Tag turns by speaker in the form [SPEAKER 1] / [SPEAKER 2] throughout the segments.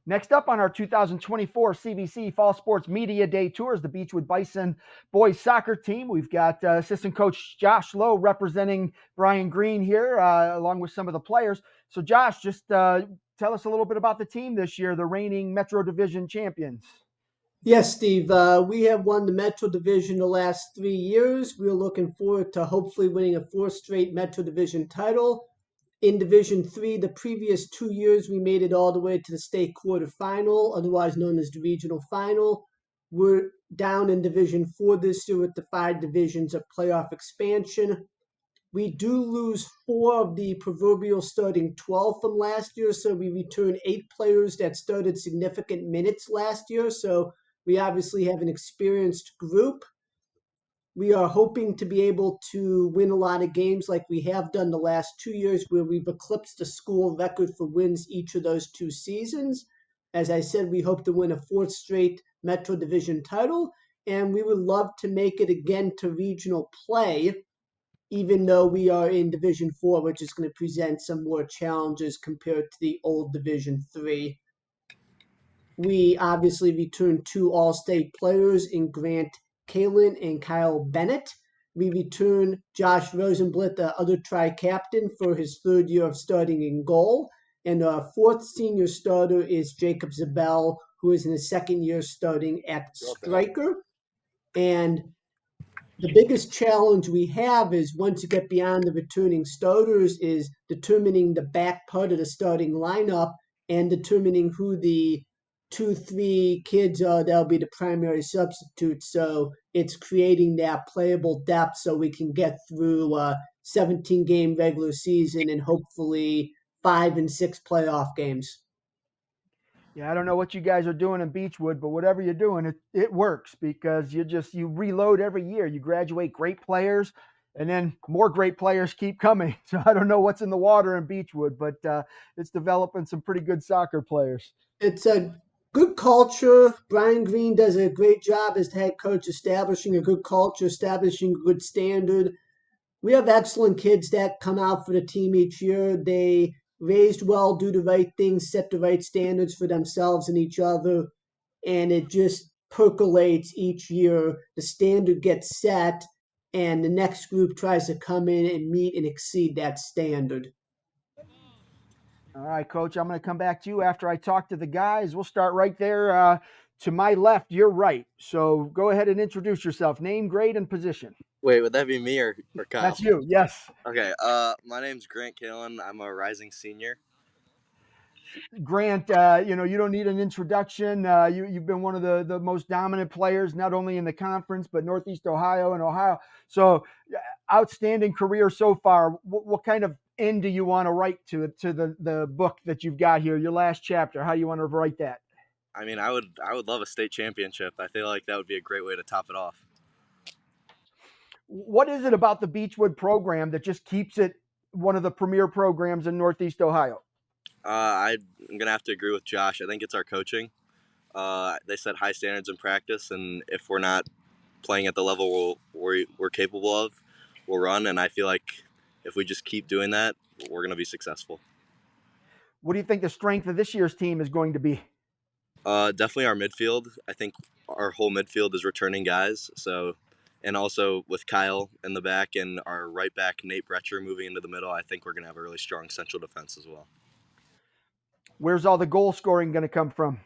[SPEAKER 1] Next up on our 2024 CVC Fall Sports Media Day Tour is the Beachwood Bison boys soccer team. We've got assistant coach Josh Lowe representing Brian Green here, along with some of the players. So, Josh, just tell us a little bit about the team this year, the reigning Metro Division champions.
[SPEAKER 2] Yes, Steve. We have won the Metro Division the last 3 years. We're looking forward to hopefully winning a fourth straight Metro Division title. In Division 3, the previous 2 years, we made it all the way to the state quarterfinal, otherwise known as the regional final. We're down in Division 4 this year with the 5 divisions of playoff expansion. We do lose 4 of the proverbial starting 12 from last year, so we return 8 players that started significant minutes last year. So we obviously have an experienced group. We are hoping to be able to win a lot of games like we have done the last 2 years, where we've eclipsed the school record for wins each of those 2 seasons. As I said, we hope to win a fourth straight Metro Division title, and we would love to make it again to regional play, even though we are in Division 4, which is going to present some more challenges compared to the old Division 3. We obviously returned 2 All-State players in Grant Kalin and Kyle Bennett. We return Josh Rosenblit, the other tri-captain, for his 3rd year of starting in goal. And our 4th senior starter is Jacob Zabel, who is in his 2nd year starting at striker. And the biggest challenge we have is, once you get beyond the returning starters, is determining the back part of the starting lineup and determining who the 2, 3 kids are that'll be the primary substitutes. So it's creating that playable depth so we can get through a 17-game regular season and hopefully 5 and 6 playoff games.
[SPEAKER 1] Yeah, I don't know what you guys are doing in Beachwood, but whatever you're doing, it works, because you reload every year. You graduate great players, and then more great players keep coming. So I don't know what's in the water in Beachwood, but it's developing some pretty good soccer players.
[SPEAKER 2] It's a good culture. Brian Green does a great job as the head coach, establishing a good culture, establishing a good standard. We have excellent kids that come out for the team each year. They raised well, do the right things, set the right standards for themselves and each other, and it just percolates each year. The standard gets set, and the next group tries to come in and meet and exceed that standard.
[SPEAKER 1] All right, Coach, I'm going to come back to you after I talk to the guys. We'll start right there to my left, your right. So go ahead and introduce yourself. Name, grade, and position.
[SPEAKER 3] Wait, would that be me or Kyle?
[SPEAKER 1] That's you, yes.
[SPEAKER 3] Okay, my name's Grant Kalin. I'm a rising senior.
[SPEAKER 1] Grant, you don't need an introduction. You've been one of the most dominant players, not only in the conference, but Northeast Ohio and Ohio. So outstanding career so far. What kind of end do you want to write to the book that you've got here, your last chapter? How do you want to write that?
[SPEAKER 3] I mean, I would love a state championship. I feel like that would be a great way to top it off.
[SPEAKER 1] What is it about the Beachwood program that just keeps it one of the premier programs in Northeast Ohio?
[SPEAKER 3] I'm going to have to agree with Josh. I think it's our coaching. They set high standards in practice, and if we're not playing at the level we're capable of, we'll run. And I feel like if we just keep doing that, we're going to be successful.
[SPEAKER 1] What do you think the strength of this year's team is going to be?
[SPEAKER 3] Definitely our midfield. I think our whole midfield is returning guys. And also with Kyle in the back and our right back, Nate Brecher, moving into the middle, I think we're going to have a really strong central defense as well.
[SPEAKER 1] Where's all the goal scoring going to come from?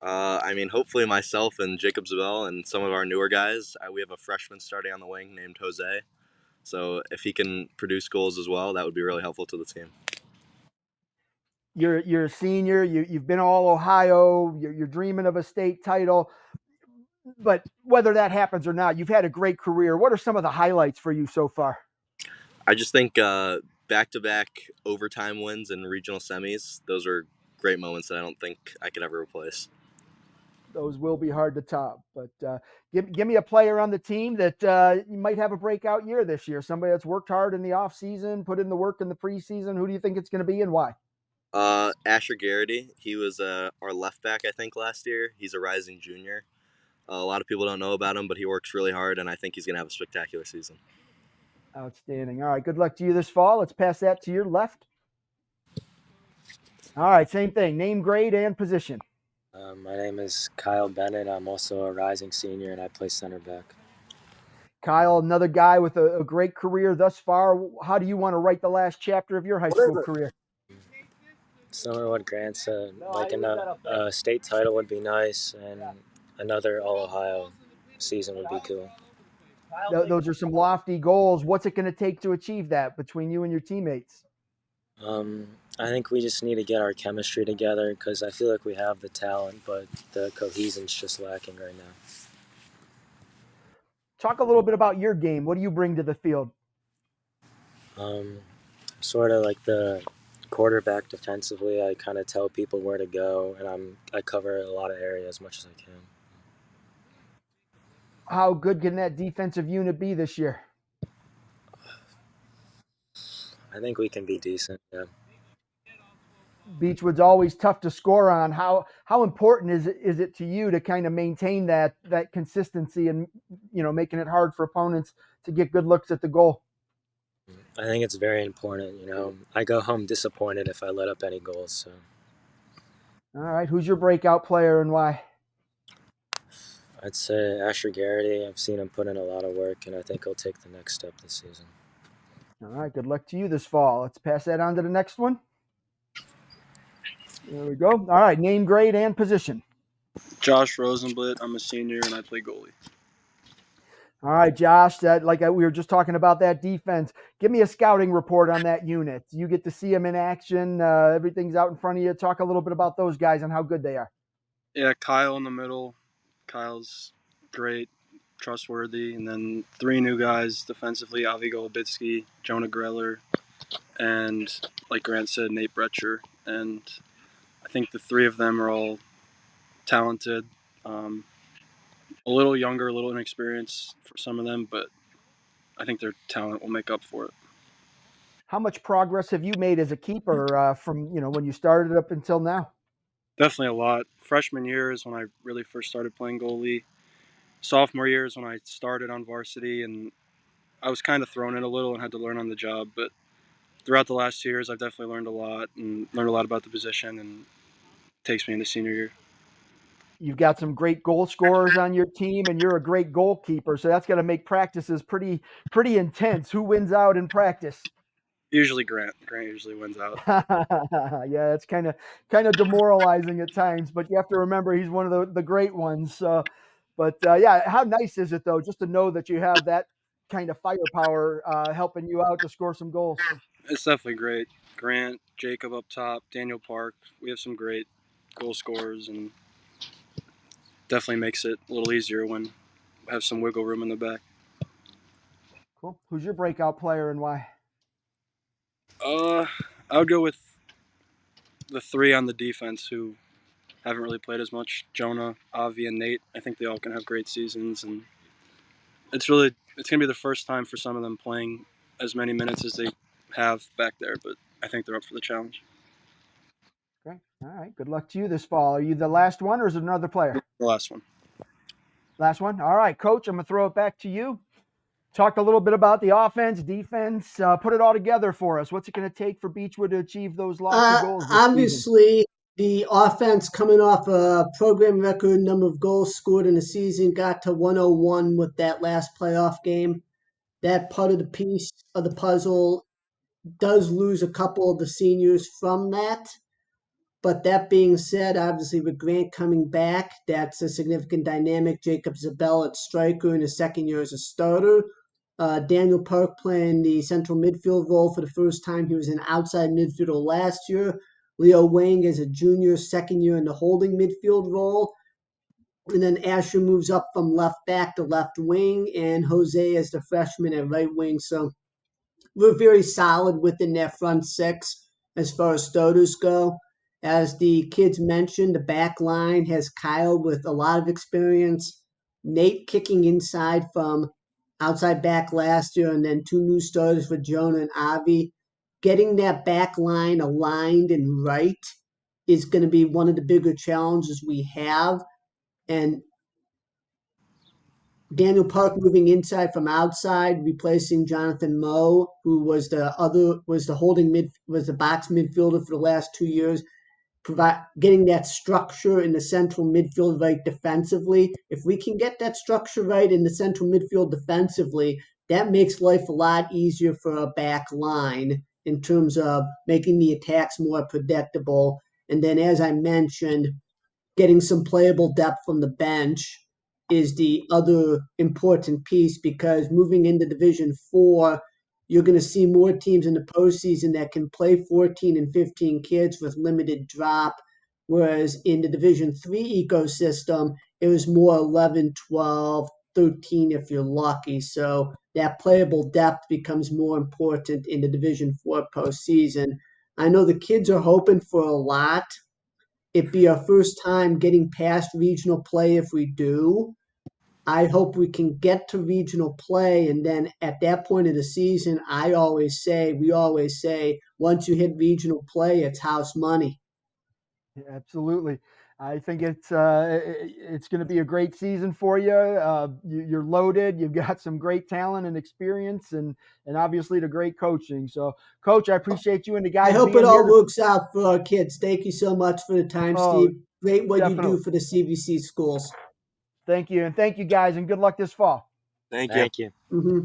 [SPEAKER 3] I mean, hopefully myself and Jacob Zabel and some of our newer guys. We have a freshman starting on the wing named Jose. So if he can produce goals as well, that would be really helpful to the team.
[SPEAKER 1] You're a senior. You've been all Ohio. You're dreaming of a state title. But whether that happens or not, you've had a great career. What are some of the highlights for you so far?
[SPEAKER 3] I just think back-to-back overtime wins and regional semis, those are great moments that I don't think I could ever replace.
[SPEAKER 1] Those will be hard to top. But give me a player on the team that you might have a breakout year this year, somebody that's worked hard in the offseason, put in the work in the preseason. Who do you think it's going to be and why?
[SPEAKER 3] Asher Garrity. He was our left back, I think, last year. He's a rising junior. A lot of people don't know about him, but he works really hard, and I think he's going to have a spectacular season.
[SPEAKER 1] Outstanding. All right, good luck to you this fall. Let's pass that to your left. All right, same thing. Name, grade, and position.
[SPEAKER 4] My name is Kyle Bennett. I'm also a rising senior, and I play center back.
[SPEAKER 1] Kyle, another guy with a great career thus far. How do you want to write the last chapter of your high school career?
[SPEAKER 4] Similar to what Grant said, like a state title would be nice, and another All Ohio season would be cool.
[SPEAKER 1] Those are some lofty goals. What's it going to take to achieve that between you and your teammates?
[SPEAKER 4] I think we just need to get our chemistry together because I feel like we have the talent, but the cohesion's just lacking right now.
[SPEAKER 1] Talk a little bit about your game. What do you bring to the field?
[SPEAKER 4] Sort of like the quarterback defensively. I kind of tell people where to go, and I cover a lot of area as much as I can.
[SPEAKER 1] How good can that defensive unit be this year?
[SPEAKER 4] I think we can be decent. Yeah.
[SPEAKER 1] Beachwood's always tough to score on. How important is it to you to kind of maintain that consistency and making it hard for opponents to get good looks at the goal?
[SPEAKER 4] I think it's very important. I go home disappointed if I let up any goals. So.
[SPEAKER 1] All right, who's your breakout player and why?
[SPEAKER 4] I'd say Asher Garrity. I've seen him put in a lot of work, and I think he'll take the next step this season.
[SPEAKER 1] All right, good luck to you this fall. Let's pass that on to the next one. There we go. All right, name, grade, and position.
[SPEAKER 5] Josh Rosenblit. I'm a senior, and I play goalie.
[SPEAKER 1] All right, Josh, we were just talking about that defense. Give me a scouting report on that unit. You get to see them in action. Everything's out in front of you. Talk a little bit about those guys and how good they are.
[SPEAKER 5] Yeah, Kyle in the middle. Kyle's great, trustworthy. And then 3 new guys defensively, Avi Golubitsky, Jonah Greller, and like Grant said, Nate Bretcher. And I think the 3 of them are all talented. A little younger, a little inexperienced for some of them, but I think their talent will make up for it.
[SPEAKER 1] How much progress have you made as a keeper from when you started up until now?
[SPEAKER 5] Definitely a lot. Freshman year is when I really first started playing goalie. Sophomore year is when I started on varsity, and I was kind of thrown in a little and had to learn on the job. But throughout the last 2 years, I've definitely learned a lot and learned a lot about the position, and it takes me into senior year.
[SPEAKER 1] You've got some great goal scorers on your team, and you're a great goalkeeper. So that's going to make practices pretty intense. Who wins out in practice?
[SPEAKER 5] Usually Grant. Grant usually wins out.
[SPEAKER 1] Yeah, it's kind of demoralizing at times, but you have to remember he's one of the great ones. Yeah, how nice is it though, just to know that you have that kind of firepower helping you out to score some goals?
[SPEAKER 5] It's definitely great. Grant, Jacob up top, Daniel Park. We have some great goal scorers, and definitely makes it a little easier when we have some wiggle room in the back.
[SPEAKER 1] Cool. Who's your breakout player and why?
[SPEAKER 5] I would go with the 3 on the defense who haven't really played as much. Jonah, Avi, and Nate. I think they all can have great seasons, and it's going to be the first time for some of them playing as many minutes as they have back there, but I think they're up for the challenge.
[SPEAKER 1] Great. All right. Good luck to you this fall. Are you the last one or is it another player?
[SPEAKER 5] The last one.
[SPEAKER 1] Last one. All right, Coach, I'm going to throw it back to you. Talk a little bit about the offense, defense. Put it all together for us. What's it going to take for Beachwood to achieve those lofty goals this
[SPEAKER 2] Obviously,
[SPEAKER 1] season?
[SPEAKER 2] the offense coming off a program record number of goals scored in the season got to 101 with that last playoff game. That part of the piece of the puzzle does lose a couple of the seniors from that. But that being said, obviously with Grant coming back, that's a significant dynamic. Jacob Zabel at striker in his second year as a starter. Daniel Park playing the central midfield role for the first time. He was an outside midfielder last year. Leo Wang as a junior, second year in the holding midfield role. And then Asher moves up from left back to left wing, and Jose as the freshman at right wing. So we're very solid within that front 6 as far as starters go. As the kids mentioned, the back line has Kyle with a lot of experience, Nate kicking inside from outside back last year, and then 2 new starters for Jonah and Avi. Getting that back line aligned and right is going to be one of the bigger challenges we have. And Daniel Park moving inside from outside, replacing Jonathan Moe, who was the box midfielder for the last 2 years, getting that structure in the central midfield right defensively. If we can get that structure right in the central midfield defensively, that makes life a lot easier for a back line in terms of making the attacks more predictable. And then, as I mentioned, getting some playable depth from the bench is the other important piece, because moving into Division 4, you're going to see more teams in the postseason that can play 14 and 15 kids with limited drop, whereas in the Division 3 ecosystem, it was more 11, 12, 13 if you're lucky. So that playable depth becomes more important in the Division 4 postseason. I know the kids are hoping for a lot. It'd be our first time getting past regional play if we do. I hope we can get to regional play, and then at that point of the season, we always say, once you hit regional play, it's house money.
[SPEAKER 1] Absolutely. I think it's going to be a great season for you. You're loaded. You've got some great talent and experience, and obviously the great coaching. So, Coach, I appreciate you and the
[SPEAKER 2] I
[SPEAKER 1] guys
[SPEAKER 2] hope
[SPEAKER 1] being
[SPEAKER 2] it all
[SPEAKER 1] here.
[SPEAKER 2] works out for our kids. Thank you so much for the time,
[SPEAKER 1] Oh,
[SPEAKER 2] Steve. Great what you
[SPEAKER 1] definitely.
[SPEAKER 2] do for the CVC schools.
[SPEAKER 1] Thank you, and thank you guys, and good luck this fall.
[SPEAKER 3] Thank you.
[SPEAKER 4] Thank you.
[SPEAKER 2] Mm-hmm.